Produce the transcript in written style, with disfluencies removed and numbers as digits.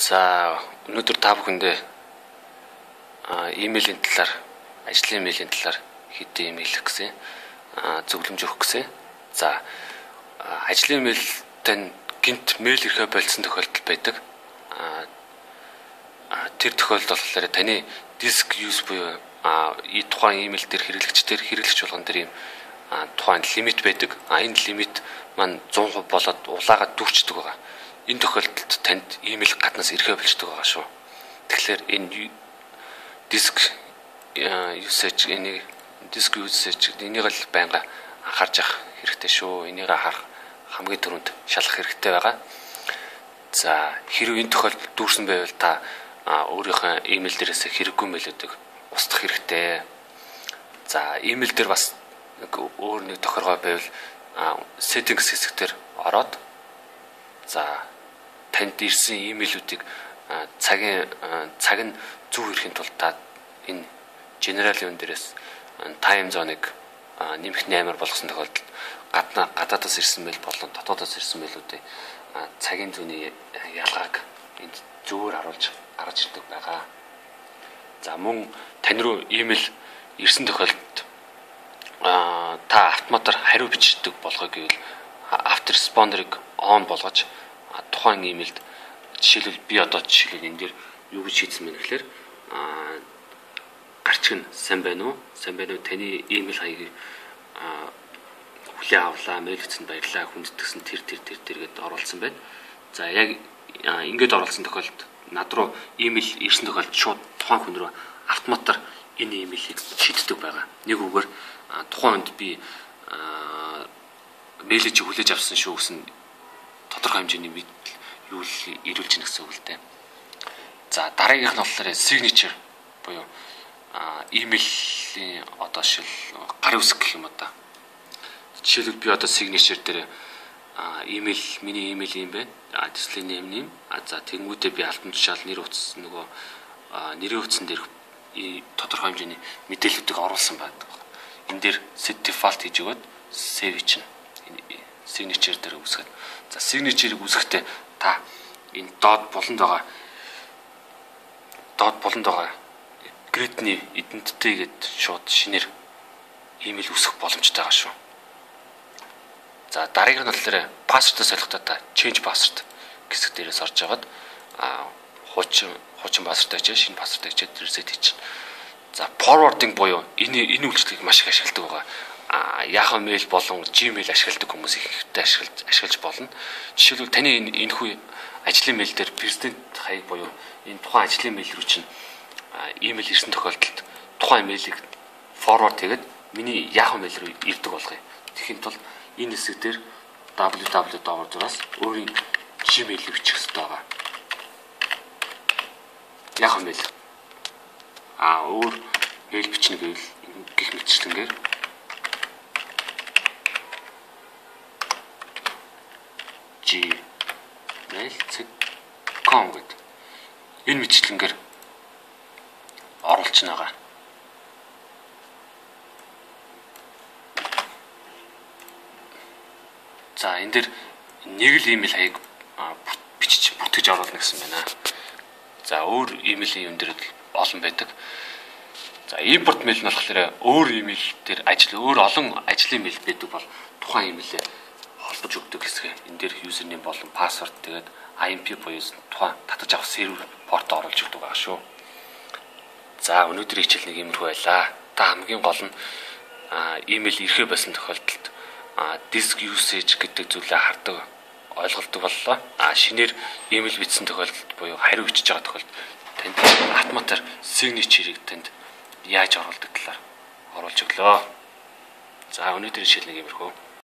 За өнөөдөр та бүхэндээ имэйлийн талаар, ажлын имэйлийн талаар хэдийн имэйл гэсэн зөвлөмж өгөх гэсэн. За ажлын имэйлтэй гинт мэйл ирэхэ болцсон тохиолдол байдаг. Тэр тохиолдолд болохоор таны диск юус буюу и тухайн имэйл дээр хэрэглэгч болгон дээр юм тухайн лимит байдаг. Энэ лимит маань 100% болоод улаагаад дүүрчдэг байгаа. Энэ тохиолдолд танд имэйл гаднаас ирэхэ болждог байгаа шүү. Тэгэхээр энэ диск usage энийг л байнга анхаарч явах хэрэгтэй шүү. Энийг харах хамгийн түрүүнд шалгах хэрэгтэй байгаа. За хэрвээ энэ тохиолдолд дүүрсэн байвал та өөрийнхөө имэйл дээрээс хэрэггүй мэйлүүдийг устгах хэрэгтэй. За имэйл дээр бас өөр нэг тохиргоо байвал settings хэсгээр ороод за танд ирсэн имэйлүүдийг цаг нь зөв ирэхин тулд та энэ general юм дээрээс time zone-ыг нэмэх 8-аар болгосон тохиолдолд гадаадаас ирсэн мэйл болон дотоодоос ирсэн мэйлүүдийн цагийн зүүнний ялгааг энд зөвөр харуулж гаргаж ирдэг байгаа. За мөн тань руу имэйл ирсэн тохиолдолд та автоматар хариу бичдэг болгоо гэвэл автореспондерыг on болгож тухайн имэйлд жишээлбэл би одоо энэ дээр юу гэж шийдсэн бэ гэхээр гарчиг нь сайн байна уу? Сайн байна уу? Таны имэйл хаягийг хүлээ авлаа, мэйл бичсэнд баярлалаа, хүндэтгсэн тэр гэдээ оруулсан байна. За яг ингээд оруулсан тохиолдолд над руу имэйл ирсэн тохиолдолд шууд тухайн хүн рүү автоматар энэ имэйлийг шийддэг байгаа. Нэг үгээр тухайн хүнд би мэйлийг хүлээж авсан шүү гэсэн тодорхой хэмжээний мэдээлэл юу л ирүүлж гэнэ гэсэн үг л дээ. За дараагийнх нь болохоор signature буюу имэйлийн одоо шил гарын үсэг гэх юм одоо. Жишээлбэл би одоо signature дээр миний имэйл юм байна. Display name. За тэнгуүдээ би алтан тушаал нэр утас нөгөө нэрийн утсан дээр тодорхой хэмжээний мэдээллүүдийг оруулсан байдаг. Энэ дээр set default хийж өгөөд save чинь signature дээр үсгээд. За signature-ыг үсгэхдээ та энэ доод болонд байгаа grid-ний identity гээд шууд шинээр имэйл үсгэх боломжтой байгаа шүү. За дараагийн нь болохоор password-аа солихдоо та change password хэсэг дээрээс орж агаад хуучин password ажиж шинэ password ажиж reset хийж. За forwarding буюу энэ үйлчлэгийг маш их ашигладаг байгаа. Yahoo mail болон Gmail ашигладаг хүмүүс ихтэй ашиглаж болно. Жишээлбэл таны энэ хүү ажлын мэйл дээр президент хаяг буюу энэ тухайн ажлын мэйл рүү чинь имэйл ирсэн тохиолдолд тухайн мэйлийг forward хийгээд миний Yahoo mail руу ирдэг болгоё. Тэгэхин тул энэ хэсэг дээр www.door-аас өөрийн Gmail-ийг бичих хэрэгтэй байгаа. Yahoo mail. Өөр мэйл бичнэ гэвэл гих мэтчлэнгээр gmail.com гэдэг энэ мэтчлэнгээр оруулж байгаа. За энэ дээр нэг л имэйл хаяг бичиж бүтгэж оруулна гэсэн байна. За өөр имэйлийн юм дээр олон байдаг. За импорт мэйл нь болохоор өөр имэйл дээр өөр олон ажлын мэйл байдаг бол тухайн имэйлээ холбож өгдөг хэсэг. Энэ дээр username болон password тэгээд IMP буюу тухайн татаж авах сервер порт оруулж өгдөг байгаа шүү. За өнөөдрийн хичээл нэг иймэрхүү байлаа. Та хамгийн гол нь имэйл ирэхэ байсан тохиолдолд disk usage гэдэг зүйлээ хардаг, ойлголдог боллоо. Шинээр имэйл бичсэн тохиолдолд буюу хариу бичиж байгаа тохиолдолд танд автоматар signature-ийг танд яаж оруулдаг талаар оруулж өглөө. За өнөөдрийн хичээл нэг иймэрхүү.